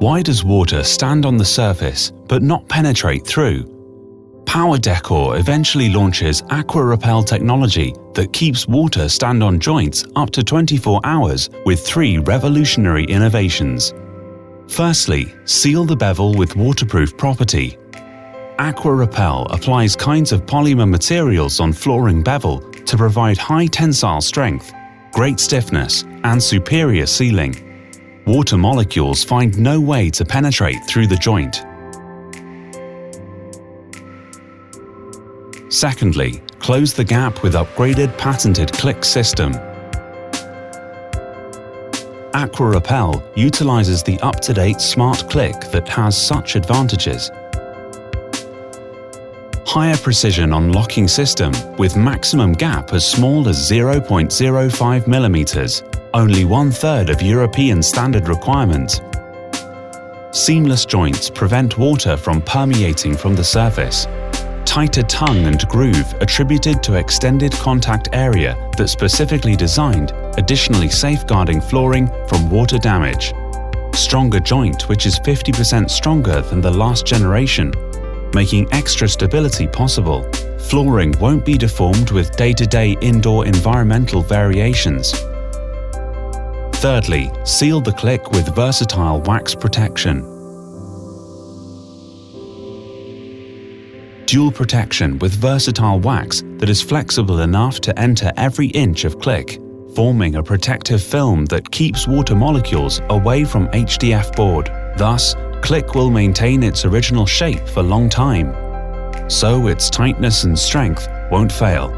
Why does water stand on the surface but not penetrate through? Power Dekor eventually launches AquaREPEL technology that keeps water stand on joints up to 24 hours with 3 revolutionary innovations. Firstly, seal the bevel with waterproof property. AquaREPEL applies kinds of polymer materials on flooring bevel to provide high tensile strength, great stiffness, and superior sealing. Water molecules find no way to penetrate through the joint. Secondly, close the gap with upgraded patented click system. AquaREPEL utilizes the up-to-date smart click that has such advantages. Higher precision on locking system with maximum gap as small as 0.05 mm, only 1/3 of European standard requirement. Seamless joints prevent water from permeating from the surface. Tighter tongue and groove attributed to extended contact area that's specifically designed, additionally safeguarding flooring from water damage. Stronger joint which is 50% stronger than the last generation, making extra stability possible. Flooring won't be deformed with day-to-day indoor environmental variations. Thirdly, seal the click with versatile wax protection. Dual protection with versatile wax that is flexible enough to enter every inch of click, forming a protective film that keeps water molecules away from HDF board. Thus, click will maintain its original shape for a long time, so its tightness and strength won't fail.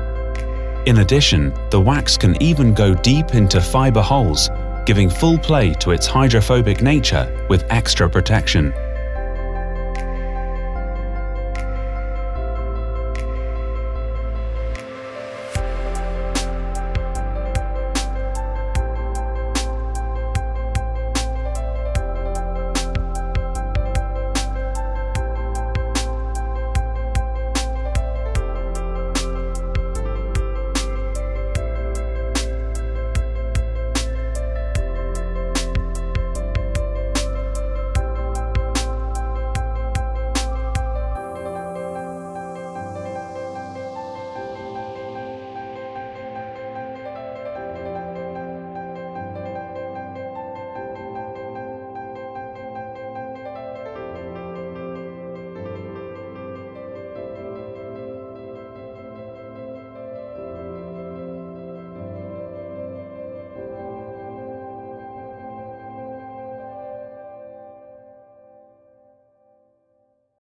In addition, the wax can even go deep into fiber holes, giving full play to its hydrophobic nature with extra protection.